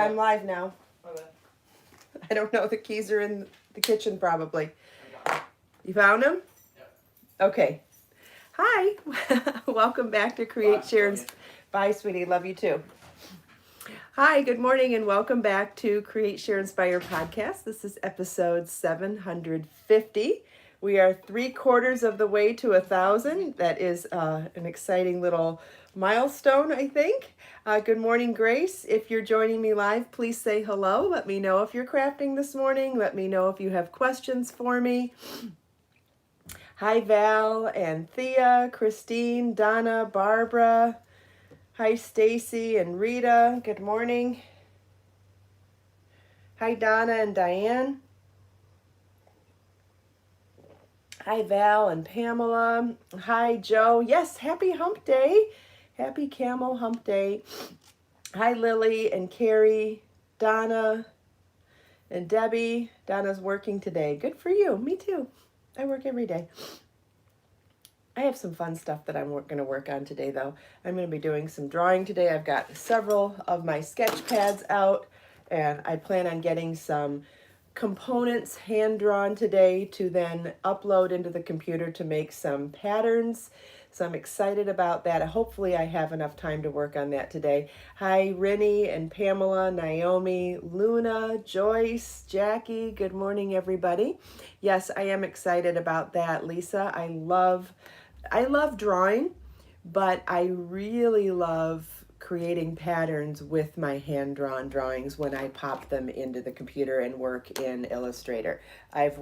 I'm live now. Okay. I don't know. The keys are in the kitchen probably. You found them? Yep. Okay. Hi. Welcome back to Create, Share, and... Bye, sweetie. Love you too. Hi, good morning, and welcome back to Create, Share, Inspire podcast. This is episode 750. We are 3/4 of the way to 1,000. That is an exciting little milestone, I think. Good morning, Grace. If you're joining me live, please say hello. Let me know if you're crafting this morning. Let me know if you have questions for me. Hi, Val and Thea, Christine, Donna, Barbara. Hi, Stacy and Rita. Good morning. Hi, Donna and Diane. Hi, Val and Pamela. Hi, Joe. Yes, happy hump day. Happy camel hump day. Hi, Lily and Carrie, Donna and Debbie. Donna's working today. Good for you. Me too. I work every day. I have some fun stuff that I'm going to work on today, though. I'm going to be doing some drawing today. I've got several of my sketch pads out, and I plan on getting some components hand-drawn today to then upload into the computer to make some patterns. So I'm excited about that. Hopefully I have enough time to work on that today. Hi, Rennie and Pamela, Naomi, Luna, Joyce, Jackie. Good morning, everybody. Yes, I am excited about that, Lisa. I love drawing, but I really love creating patterns with my hand-drawn drawings when I pop them into the computer and work in Illustrator. I've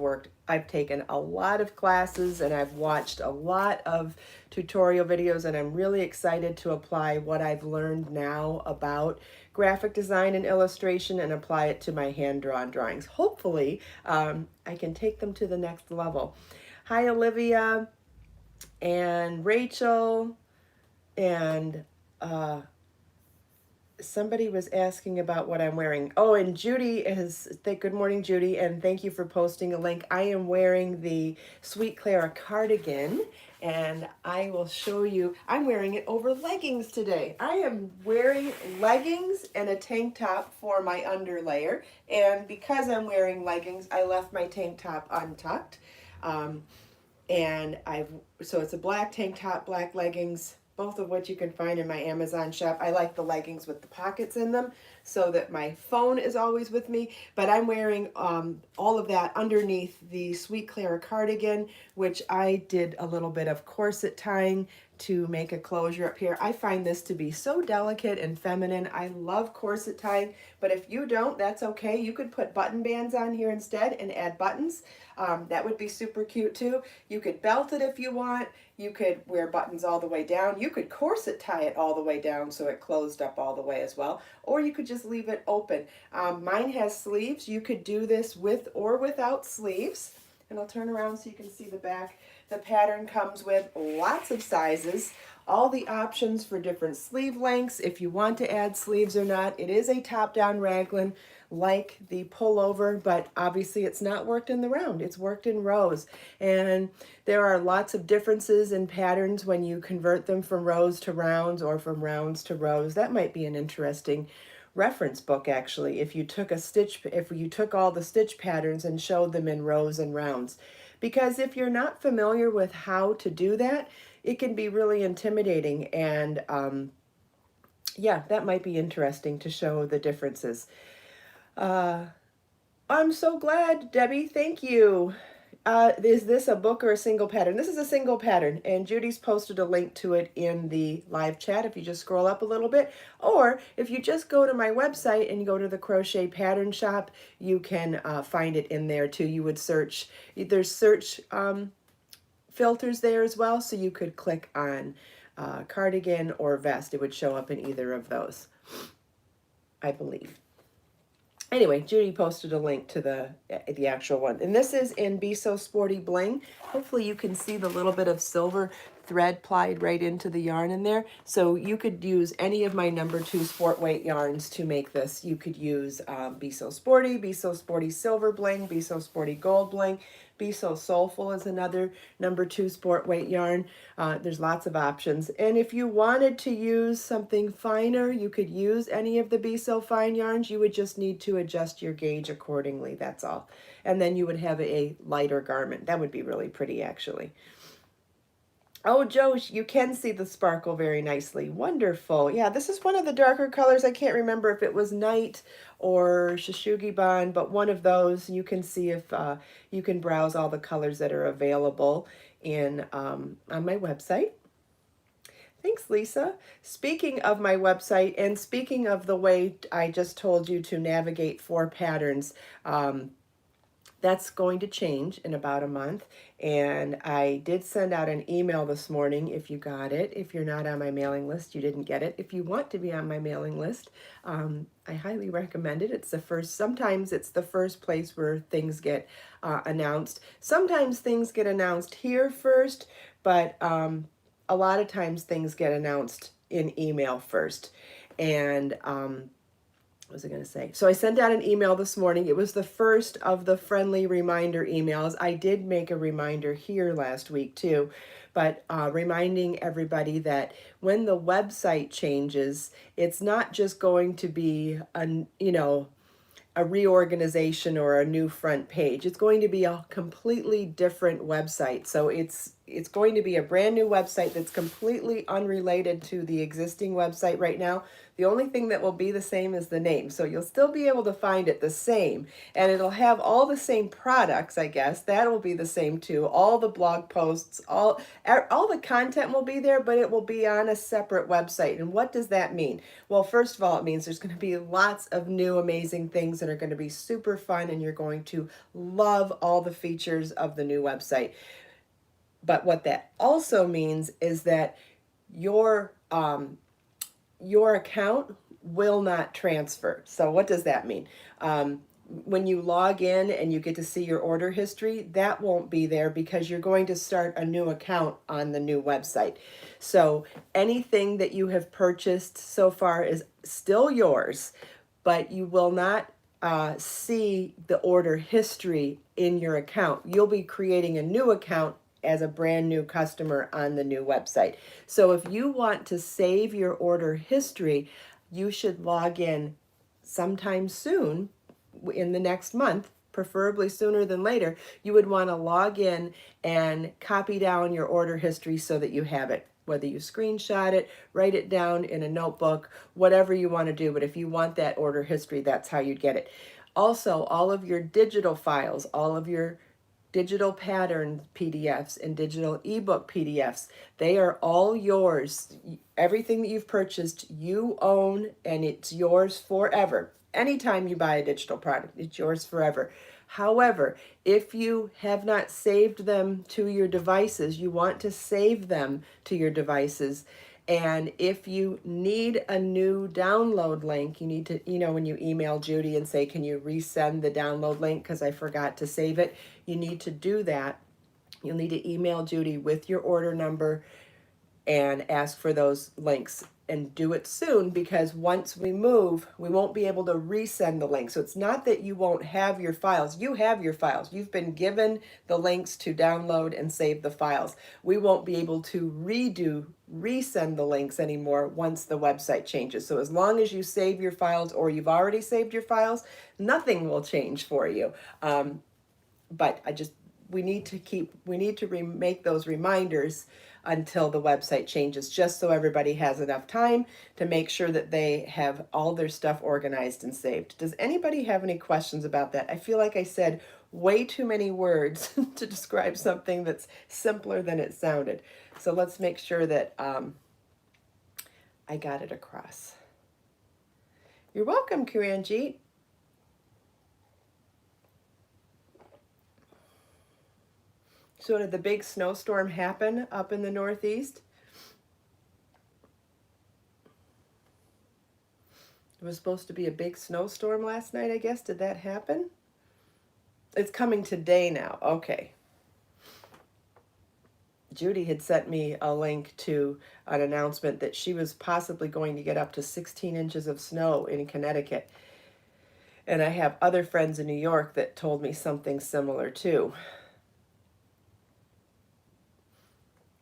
taken a lot of classes and I've watched a lot of tutorial videos, and I'm really excited to apply what I've learned now about graphic design and illustration and apply it to my hand-drawn drawings. Hopefully, I can take them to the next level. Hi, Olivia and Rachel, and somebody was asking about what I'm wearing. Oh, and Judy good morning, Judy, and thank you for posting a link. I am wearing the Sweet Clara cardigan, and I will show you. I'm wearing it over leggings today. I am wearing leggings and a tank top for my underlayer, and because I'm wearing leggings, I left my tank top untucked. So it's a black tank top, black leggings, both of which you can find in my Amazon shop. I like the leggings with the pockets in them so that my phone is always with me. But I'm wearing all of that underneath the Sweet Clara cardigan, which I did a little bit of corset tying to make a closure up here. I find this to be so delicate and feminine. I love corset tying, but if you don't, that's okay. You could put button bands on here instead and add buttons. That would be super cute too. You could belt it if you want. You could wear buttons all the way down. You could corset tie it all the way down so it closed up all the way as well. Or you could just leave it open. Mine has sleeves. You could do this with or without sleeves. And I'll turn around so you can see the back. The pattern comes with lots of sizes, all the options for different sleeve lengths, if you want to add sleeves or not. It is a top-down raglan like the pullover, but obviously it's not worked in the round. It's worked in rows. And there are lots of differences in patterns when you convert them from rows to rounds or from rounds to rows. That might be an interesting reference book, actually, if you took all the stitch patterns and showed them in rows and rounds. Because if you're not familiar with how to do that, it can be really intimidating. And yeah, that might be interesting to show the differences. I'm so glad, Debbie. Thank you. Is this a book or a single pattern? This is a single pattern, and Judy's posted a link to it in the live chat if you just scroll up a little bit. Or if you just go to my website and you go to the crochet pattern shop, you can find it in there too. You would search, there's search filters there as well, so you could click on cardigan or vest. It would show up in either of those, I believe. Anyway, Judy posted a link to the actual one. And this is in Be So Sporty Bling. Hopefully you can see the little bit of silver thread plied right into the yarn in there. So you could use any of my number 2 sport weight yarns to make this. You could use Be So Sporty Silver Bling, Be So Sporty Gold Bling, Be So Soulful is another #2 sport weight yarn. There's lots of options. And if you wanted to use something finer, you could use any of the Be So Fine yarns. You would just need to adjust your gauge accordingly, that's all. And then you would have a lighter garment. That would be really pretty, actually. Oh, Joe, you can see the sparkle very nicely. Wonderful. Yeah, this is one of the darker colors. I can't remember if it was Night or Shishugiban, but one of those. You can see if you can browse all the colors that are available in on my website. Thanks, Lisa. Speaking of my website and speaking of the way I just told you to navigate 4 patterns, that's going to change in about a month. And I did send out an email this morning if you got it. If you're not on my mailing list, you didn't get it. If you want to be on my mailing list, I highly recommend it. It's the first, sometimes it's the first place where things get announced. Sometimes things get announced here first, but a lot of times things get announced in email first. And what was I going to say? So I sent out an email this morning. It was the first of the friendly reminder emails. I did make a reminder here last week too, but reminding everybody that when the website changes, it's not just going to be a reorganization or a new front page. It's going to be a completely different website. So it's going to be a brand new website that's completely unrelated to the existing website right now. The only thing that will be the same is the name. So you'll still be able to find it the same, and it'll have all the same products, I guess. That will be the same too. All the blog posts, all the content will be there, but it will be on a separate website. And what does that mean? Well, first of all, it means there's going to be lots of new amazing things that are going to be super fun, and you're going to love all the features of the new website. But what that also means is that your account will not transfer. So what does that mean? When you log in and you get to see your order history, that won't be there because you're going to start a new account on the new website. So anything that you have purchased so far is still yours, but you will not see the order history in your account. You'll be creating a new account as a brand new customer on the new website. So if you want to save your order history, you should log in sometime soon in the next month, preferably sooner than later. You would want to log in and copy down your order history so that you have it, whether you screenshot it, write it down in a notebook, whatever you want to do. But if you want that order history, that's how you'd get it. Also, all of your digital files, all of your digital pattern PDFs and digital ebook PDFs, they are all yours. Everything that you've purchased, you own, and it's yours forever. Anytime you buy a digital product, it's yours forever. However, if you have not saved them to your devices, you want to save them to your devices. And if you need a new download link, you need to, when you email Judy and say, can you resend the download link because I forgot to save it, you need to do that. You'll need to email Judy with your order number and ask for those links, and do it soon, because once we move, we won't be able to resend the link. So it's not that you won't have your files. You have your files. You've been given the links to download and save the files. We won't be able to resend the links anymore once the website changes. So as long as you save your files, or you've already saved your files, nothing will change for you. But we need to make those reminders until the website changes, just so everybody has enough time to make sure that they have all their stuff organized and saved. Does anybody have any questions about that? I feel like I said way too many words to describe something that's simpler than it sounded. So let's make sure that I got it across. You're welcome, Kiranjit. So did the big snowstorm happen up in the Northeast? It was supposed to be a big snowstorm last night, I guess. Did that happen? It's coming today now. Okay. Judy had sent me a link to an announcement that she was possibly going to get up to 16 inches of snow in Connecticut. And I have other friends in New York that told me something similar too.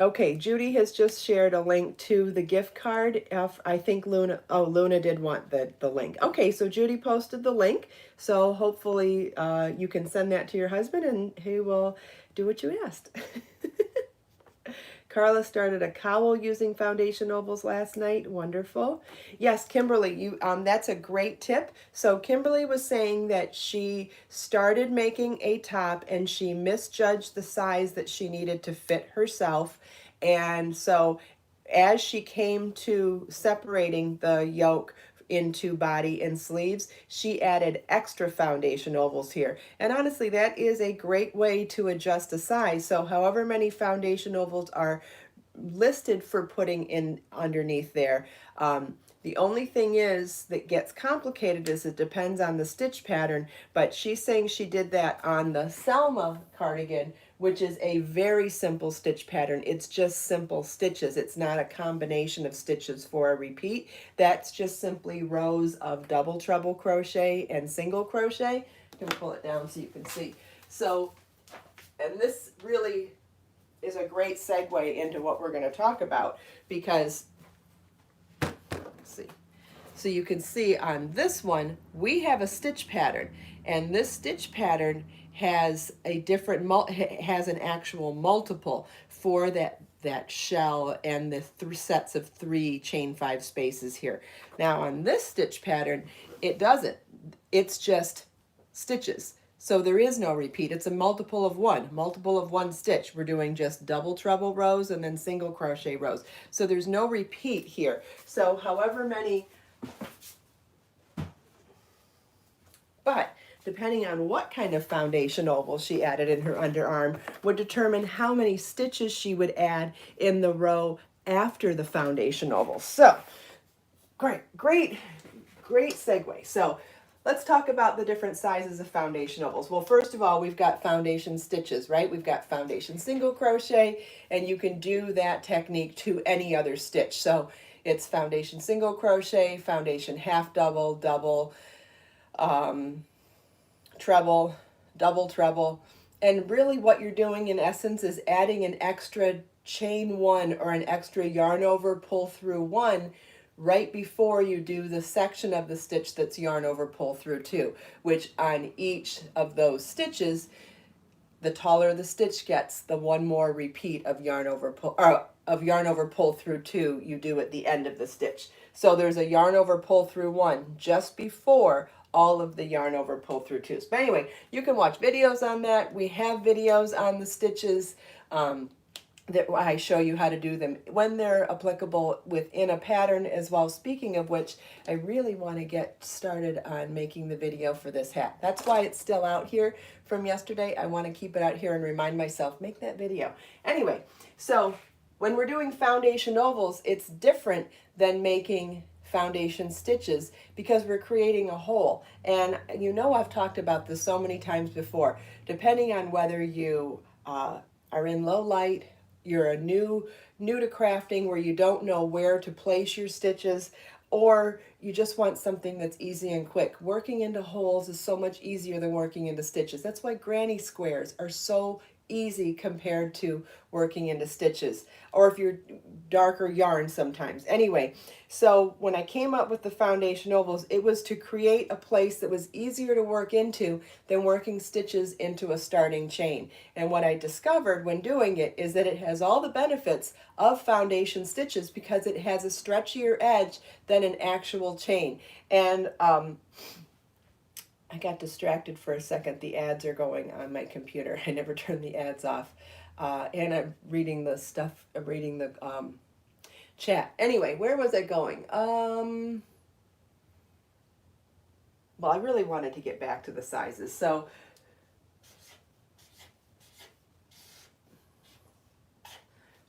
Okay, Judy has just shared a link to the gift card. I think Luna, oh, Luna did want the link. Okay, so Judy posted the link. So hopefully you can send that to your husband and he will do what you asked. Carla started a cowl using foundation ovals last night. Wonderful. Yes, Kimberly, you that's a great tip. So Kimberly was saying that she started making a top and she misjudged the size that she needed to fit herself. And so as she came to separating the yoke into body and sleeves, she added extra foundation ovals here. And honestly, that is a great way to adjust a size. So however many foundation ovals are listed for putting in underneath there, the only thing is that gets complicated is it depends on the stitch pattern, but she's saying she did that on the Selma cardigan, which is a very simple stitch pattern. It's just simple stitches. It's not a combination of stitches for a repeat. That's just simply rows of double treble crochet and single crochet. I'm going to pull it down so you can see. So, and this really is a great segue into what we're going to talk about, because let's see. So you can see on this one, we have a stitch pattern, and this stitch pattern has a different, has an actual multiple for that shell and the sets of 3 chain 5 spaces here. Now on this stitch pattern, it doesn't. It's just stitches. So there is no repeat. It's a multiple of 1 stitch. We're doing just double treble rows and then single crochet rows. So there's no repeat here. So however many, but depending on what kind of foundation oval she added in her underarm would determine how many stitches she would add in the row after the foundation oval. So great segue. So let's talk about the different sizes of foundation ovals. Well, first of all, we've got foundation stitches, right? We've got foundation single crochet, and you can do that technique to any other stitch. So it's foundation single crochet, foundation half double, double, treble, double treble. And really what you're doing in essence is adding an extra chain 1 or an extra yarn over pull through 1 right before you do the section of the stitch that's yarn over pull through 2, which on each of those stitches, the taller the stitch gets, the 1 more repeat of yarn over pull, or of yarn over pull through 2 you do at the end of the stitch. So there's a yarn over pull through 1 just before all of the yarn over pull through 2s. But anyway, you can watch videos on that. We have videos on the stitches that I show you how to do them when they're applicable within a pattern as well. Speaking of which, I really want to get started on making the video for this hat. That's why it's still out here from yesterday. I want to keep it out here and remind myself, make that video. Anyway, so when we're doing foundation ovals, it's different than making foundation stitches because we're creating a hole. And you know, I've talked about this so many times before. Depending on whether you are in low light, you're new to crafting where you don't know where to place your stitches, or you just want something that's easy and quick. Working into holes is so much easier than working into stitches. That's why granny squares are so easy compared to working into stitches, or if you're darker yarn sometimes. Anyway, so when I came up with the foundation ovals, it was to create a place that was easier to work into than working stitches into a starting chain. And what I discovered when doing it is that it has all the benefits of foundation stitches because it has a stretchier edge than an actual chain. And I got distracted for a second. The ads are going on my computer. I never turn the ads off. And I'm reading the stuff, I'm reading the chat. Anyway, where was I going? Well, I really wanted to get back to the sizes. So,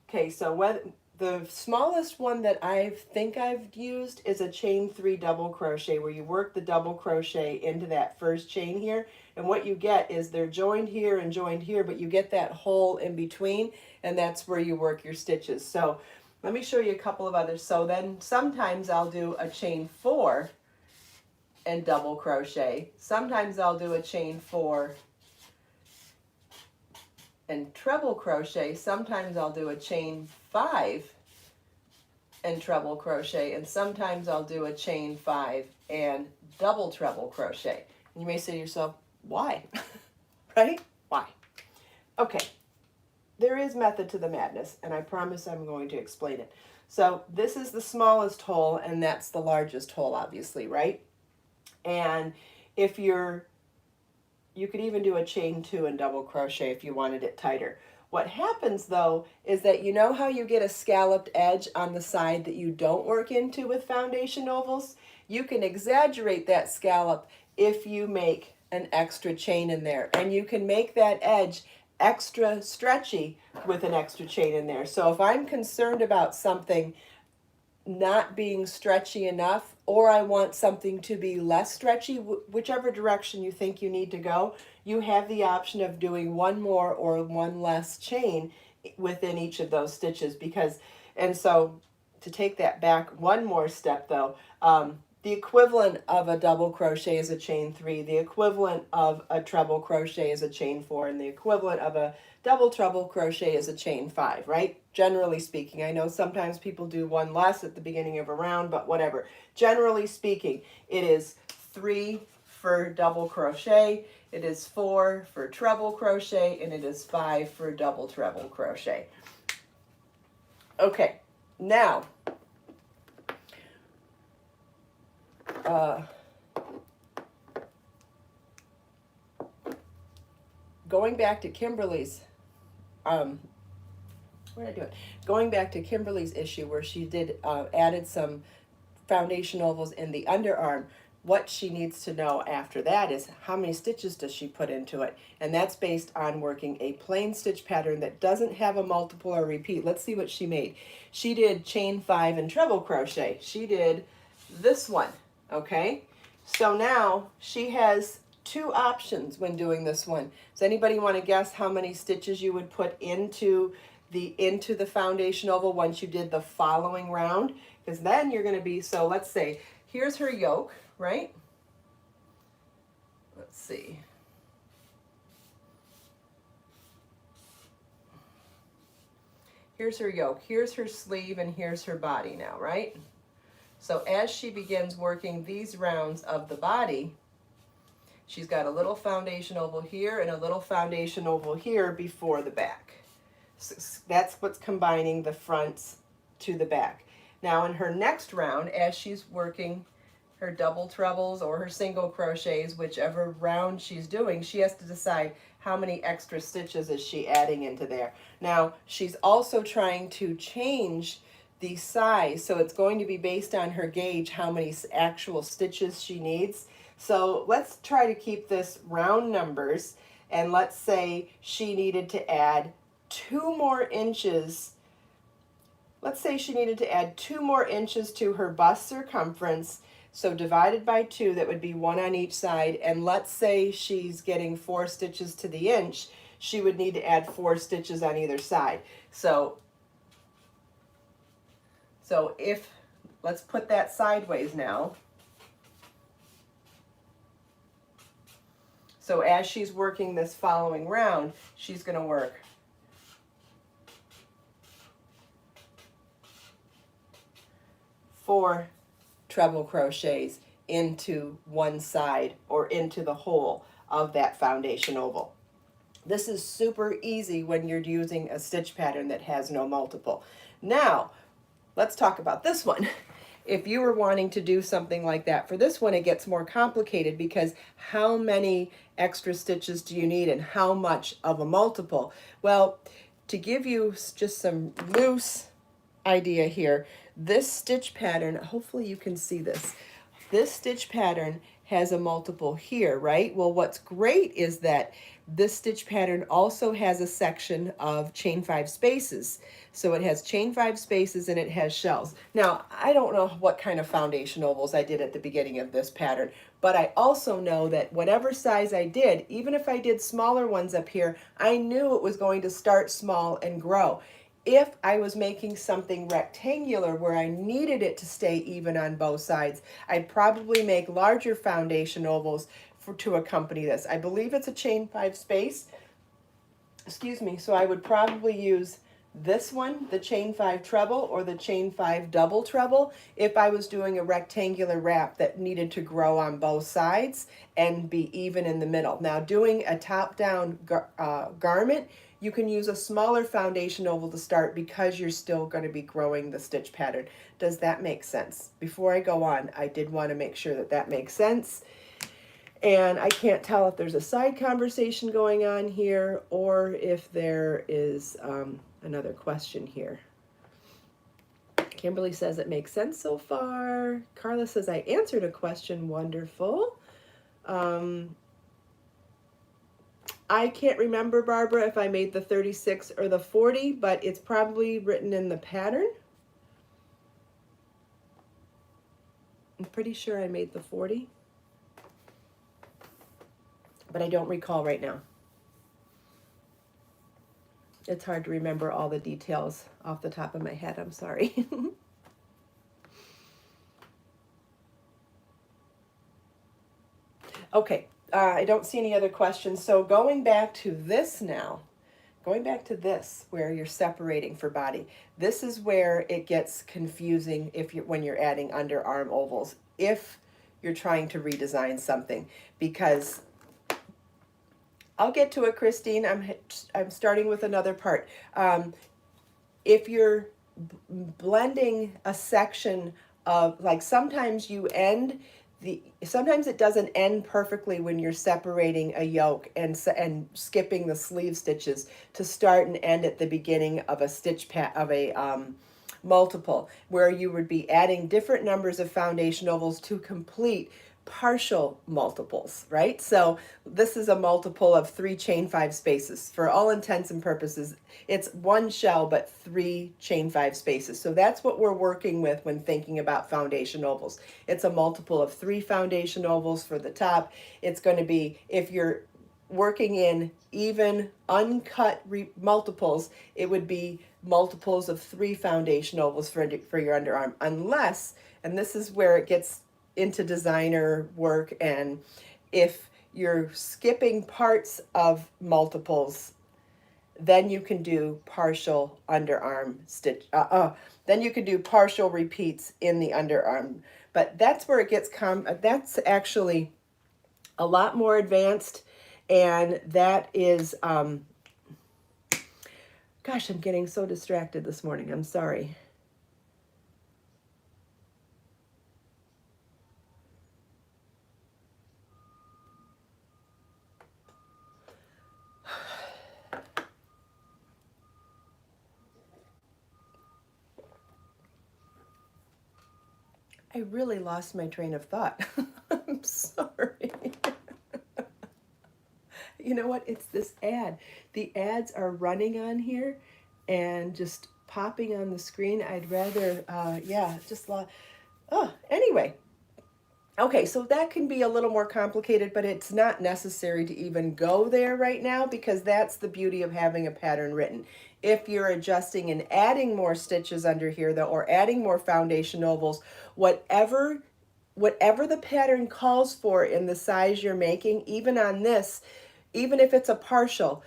okay, so the smallest one that I think I've used is a chain 3 double crochet, where you work the double crochet into that first chain here. And what you get is they're joined here and joined here, but you get that hole in between, and that's where you work your stitches. So let me show you a couple of others. So then sometimes I'll do a chain 4 and double crochet. Sometimes I'll do a chain 4 and treble crochet. Sometimes I'll do a chain 5 and treble crochet, and sometimes I'll do a chain 5 and double treble crochet. And you may say to yourself, why? Right? Why? Okay, there is method to the madness, and I promise I'm going to explain it. So this is the smallest hole, and that's the largest hole, obviously, right? And if you could even do a chain 2 and double crochet if you wanted it tighter. What happens though is that you know how you get a scalloped edge on the side that you don't work into with foundation ovals? You can exaggerate that scallop if you make an extra chain in there, and you can make that edge extra stretchy with an extra chain in there. So if I'm concerned about something not being stretchy enough, or I want something to be less stretchy, whichever direction you think you need to go, you have the option of doing one more or one less chain within each of those stitches. And so to take that back one more step though, the equivalent of a double crochet is a chain 3, the equivalent of a treble crochet is a chain 4, and the equivalent of a double treble crochet is a chain 5, right? Generally speaking, I know sometimes people do one less at the beginning of a round, but whatever. Generally speaking, it is 3 for double crochet, it is 4 for treble crochet, and it is 5 for double treble crochet. Okay, now, going back to Kimberly's, what did I do? Going back to Kimberly's issue where she did added some foundation ovals in the underarm, what she needs to know after that is how many stitches does she put into it, and that's based on working a plain stitch pattern that doesn't have a multiple or repeat. Let's see what she made. She did chain 5 and treble crochet. She did this one, okay? So now she has 2 options when doing this one. Does anybody want to guess how many stitches you would put into the foundation oval once you did the following round? Because then you're going to be, so let's say, here's her yoke, right? Let's see. Here's her yoke, here's her sleeve, and here's her body now, right? So as she begins working these rounds of the body, she's got a little foundation oval here and a little foundation oval here before the back. So that's what's combining the fronts to the back. Now in her next round, as she's working her double trebles or her single crochets, whichever round she's doing, she has to decide how many extra stitches is she adding into there. Now she's also trying to change the size, so it's going to be based on her gauge how many actual stitches she needs. So let's try to keep this round numbers, and let's say she needed to add 2 more inches. Let's say she needed to add 2 more inches to her bust circumference. So divided by 2, that would be 1 on each side. And let's say she's getting 4 stitches to the inch. She would need to add 4 stitches on either side. So if, let's put that sideways now. So as she's working this following round, she's going to work 4 treble crochets into one side or into the hole of that foundation oval. This is super easy when you're using a stitch pattern that has no multiple. Now, let's talk about this one. If you were wanting to do something like that, for this one it gets more complicated because how many extra stitches do you need and how much of a multiple? Well, to give you just some loose idea here, this stitch pattern, hopefully you can see this, this stitch pattern has a multiple here, right? Well, what's great is that this stitch pattern also has a section of chain 5 spaces. So it has chain 5 spaces and it has shells. Now, I don't know what kind of foundation ovals I did at the beginning of this pattern, but I also know that whatever size I did, even if I did smaller ones up here, I knew it was going to start small and grow. If I was making something rectangular where I needed it to stay even on both sides, I'd probably make larger foundation ovals to accompany this. I believe it's a chain 5 space. excuse me, so I would probably use this one, the chain 5 treble or the chain 5 double treble, if I was doing a rectangular wrap that needed to grow on both sides and be even in the middle. Now doing a top-down garment, you can use a smaller foundation oval to start because you're still going to be growing the stitch pattern. Does that make sense? Before I go on, I did want to make sure that that makes sense. And I can't tell if there's a side conversation going on here or if there is another question here. Kimberly says it makes sense so far. Carla says I answered a question. Wonderful. I can't remember, Barbara, if I made the 36 or the 40, but it's probably written in the pattern. I'm pretty sure I made the 40. But I don't recall right now. It's hard to remember all the details off the top of my head. I'm sorry. Okay, I don't see any other questions. So going back to this now, going back to this where you're separating for body, this is where it gets confusing when you're adding underarm ovals, if you're trying to redesign something, because I'll get to it, Christine. I'm starting with another part. If you're blending a section of, like, sometimes it doesn't end perfectly when you're separating a yoke and skipping the sleeve stitches to start and end at the beginning of a stitch of a multiple, where you would be adding different numbers of foundation ovals to complete partial multiples, right? So this is a multiple of 3 chain 5 spaces. For all intents and purposes, it's one shell but 3 chain 5 spaces. So that's what we're working with when thinking about foundation ovals. It's a multiple of 3 foundation ovals for the top. It's going to be, if you're working in even uncut multiples, it would be multiples of 3 foundation ovals for your underarm, unless, and this is where it gets into designer work, and if you're skipping parts of multiples, then you can do partial underarm stitch, then you can do partial repeats in the underarm. But that's where it gets that's actually a lot more advanced, and that is gosh, I'm getting so distracted this morning. I'm sorry. I really lost my train of thought. I'm sorry. You know what? It's this ad. The ads are running on here and just popping on the screen. I'd rather, anyway. Okay, so that can be a little more complicated, but it's not necessary to even go there right now, because that's the beauty of having a pattern written. If you're adjusting and adding more stitches under here, though, or adding more foundation ovals, whatever the pattern calls for in the size you're making, even on this, even if it's a partial,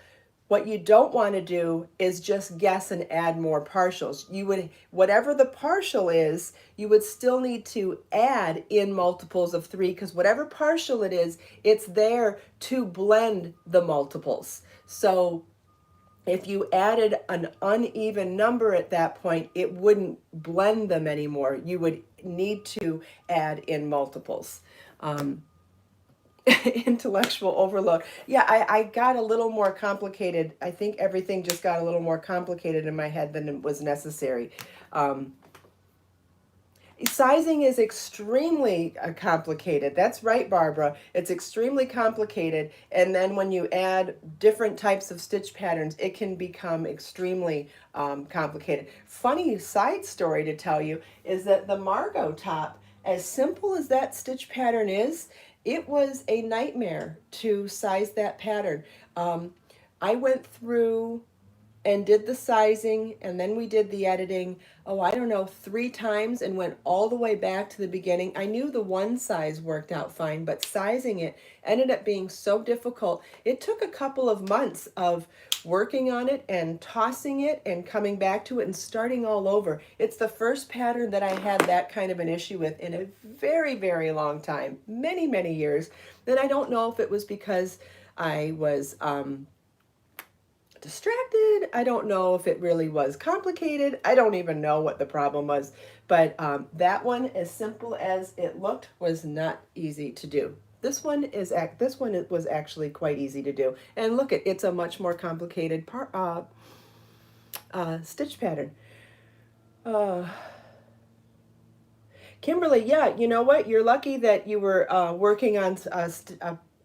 what you don't want to do is just guess and add more partials. You would, whatever the partial is, you would still need to add in multiples of 3, because whatever partial it is, it's there to blend the multiples. So if you added an uneven number at that point, it wouldn't blend them anymore. You would need to add in multiples. Intellectual overload. Yeah, I got a little more complicated. I think everything just got a little more complicated in my head than it was necessary. Sizing is extremely complicated. That's right, Barbara. It's extremely complicated. And then when you add different types of stitch patterns, it can become extremely complicated. Funny side story to tell you is that the Margot top, as simple as that stitch pattern is, it was a nightmare to size that pattern. I went through and did the sizing, and then we did the editing, I don't know, 3 times, and went all the way back to the beginning. I knew the one size worked out fine, but sizing it ended up being so difficult. It took a couple of months of working on it and tossing it and coming back to it and starting all over. It's the first pattern that I had that kind of an issue with in a very, very long time, many, many years. And I don't know if it was because I was distracted. I don't know if it really was complicated. I don't even know what the problem was. But that one, as simple as it looked, was not easy to do. This one was actually quite easy to do. And look, it's a much more complicated stitch pattern. Kimberly, yeah, you know what? You're lucky that you were working on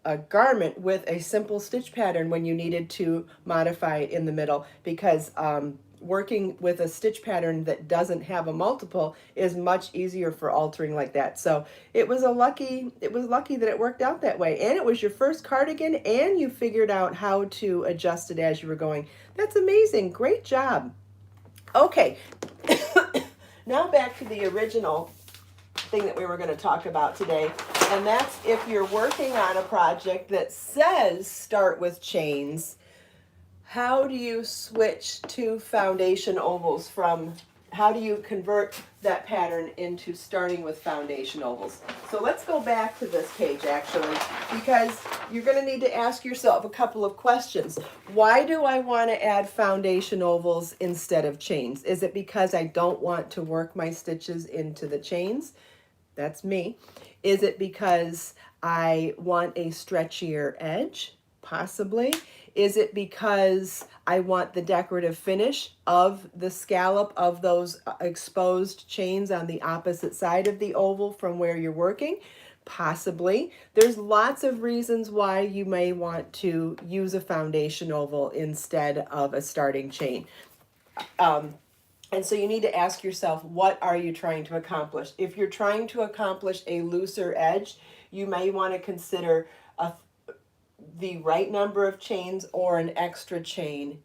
a garment with a simple stitch pattern when you needed to modify it in the middle, because working with a stitch pattern that doesn't have a multiple is much easier for altering like that. So it was lucky that it worked out that way. And it was your first cardigan and you figured out how to adjust it as you were going. That's amazing. Great job. Okay. Now back to the original thing that we were going to talk about today, and that's if you're working on a project that says start with chains, how do you switch to foundation ovals how do you convert that pattern into starting with foundation ovals? So let's go back to this page actually, because you're going to need to ask yourself a couple of questions. Why do I want to add foundation ovals instead of chains? Is it because I don't want to work my stitches into the chains? That's me. Is it because I want a stretchier edge? Possibly. Is it because I want the decorative finish of the scallop of those exposed chains on the opposite side of the oval from where you're working? Possibly. There's lots of reasons why you may want to use a foundation oval instead of a starting chain. And so you need to ask yourself, what are you trying to accomplish? If you're trying to accomplish a looser edge, you may want to consider the right number of chains or an extra chain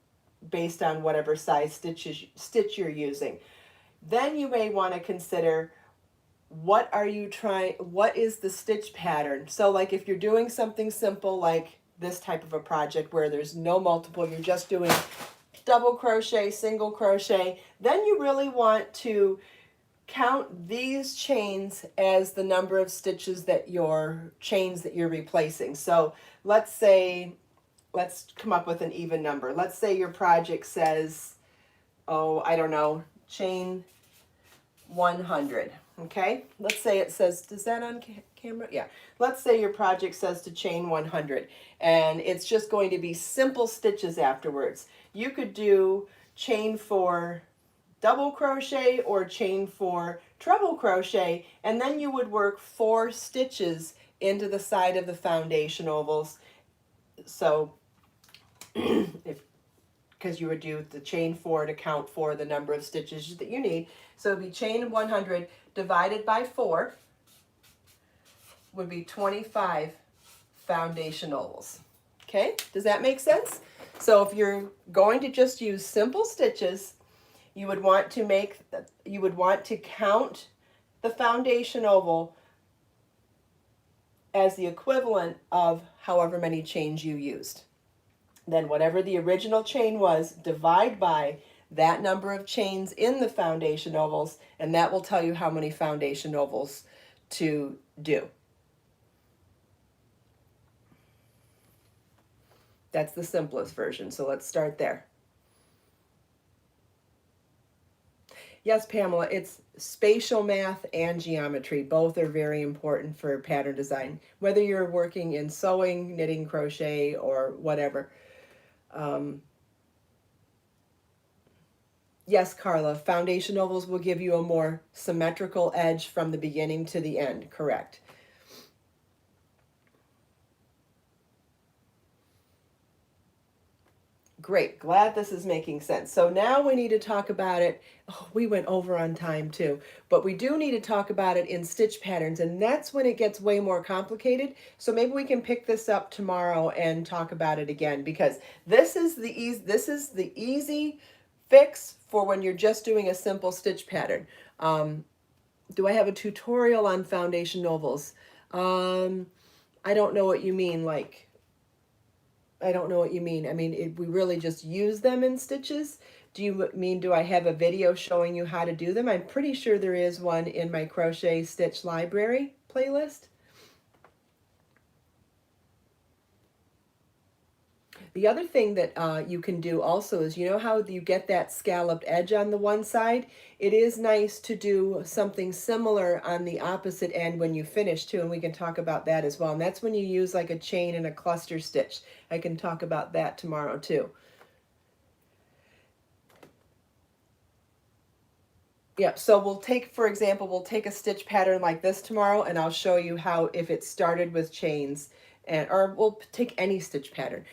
based on whatever size stitch you're using. Then you may want to consider, what is the stitch pattern? So like if you're doing something simple like this type of a project where there's no multiple, you're just doing double crochet, single crochet, then you really want to count these chains as the number of stitches that your chains that you're replacing. So let's come up with an even number. Let's say your project says, oh, I don't know, chain 100. Okay, let's say it says, is that on camera? Yeah. Let's say your project says to chain 100 and it's just going to be simple stitches afterwards. You could do chain 4 double crochet or chain 4 treble crochet, and then you would work 4 stitches into the side of the foundation ovals. So because you would do the chain 4 to count for the number of stitches that you need. So it'd be chain 100 divided by 4 would be 25 foundation ovals. Okay, does that make sense? So if you're going to just use simple stitches, you would want to count the foundation oval as the equivalent of however many chains you used. Then whatever the original chain was, divide by that number of chains in the foundation ovals, and that will tell you how many foundation ovals to do. That's the simplest version, so let's start there. Yes, Pamela, it's spatial math and geometry. Both are very important for pattern design, whether you're working in sewing, knitting, crochet, or whatever. Yes, Carla, foundation ovals will give you a more symmetrical edge from the beginning to the end, correct. Great, glad this is making sense. So now we need to talk about it. Oh, we went over on time too, but we do need to talk about it in stitch patterns, and that's when it gets way more complicated. So maybe we can pick this up tomorrow and talk about it again, because this is the easy fix for when you're just doing a simple stitch pattern. Do I have a tutorial on foundation ovals? I don't know what you mean, like I don't know what you mean. I mean, we really just use them in stitches. Do you mean, do I have a video showing you how to do them? I'm pretty sure there is one in my crochet stitch library playlist. The other thing that you can do also is, you know how you get that scalloped edge on the one side? It is nice to do something similar on the opposite end when you finish too, and we can talk about that as well. And that's when you use like a chain and a cluster stitch. I can talk about that tomorrow too. Yeah, so we'll take, for example, we'll take a stitch pattern like this tomorrow, and I'll show you how, if it started with chains, and or we'll take any stitch pattern.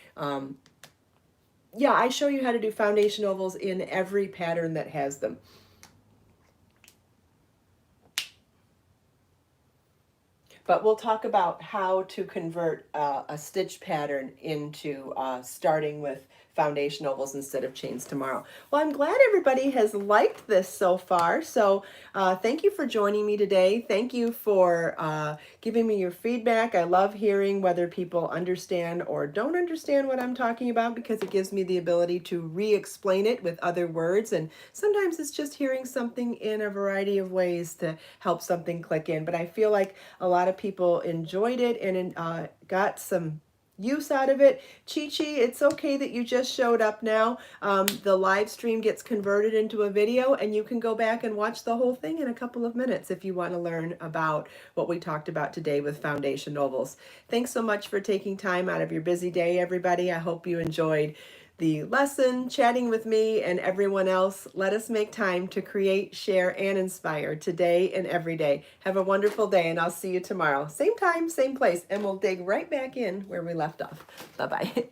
Yeah, I show you how to do foundation ovals in every pattern that has them. But we'll talk about how to convert a stitch pattern into starting with foundation ovals instead of chains tomorrow. Well, I'm glad everybody has liked this so far. So thank you for joining me today. Thank you for giving me your feedback. I love hearing whether people understand or don't understand what I'm talking about, because it gives me the ability to re-explain it with other words. And sometimes it's just hearing something in a variety of ways to help something click in. But I feel like a lot of people enjoyed it and got some use out of it. Chi-Chi, it's okay that you just showed up now. The live stream gets converted into a video, and you can go back and watch the whole thing in a couple of minutes if you want to learn about what we talked about today with foundation ovals. Thanks so much for taking time out of your busy day, everybody. I hope you enjoyed the lesson, chatting with me and everyone else. Let us make time to create, share, and inspire today and every day. Have a wonderful day, and I'll see you tomorrow. Same time, same place, and we'll dig right back in where we left off. Bye-bye.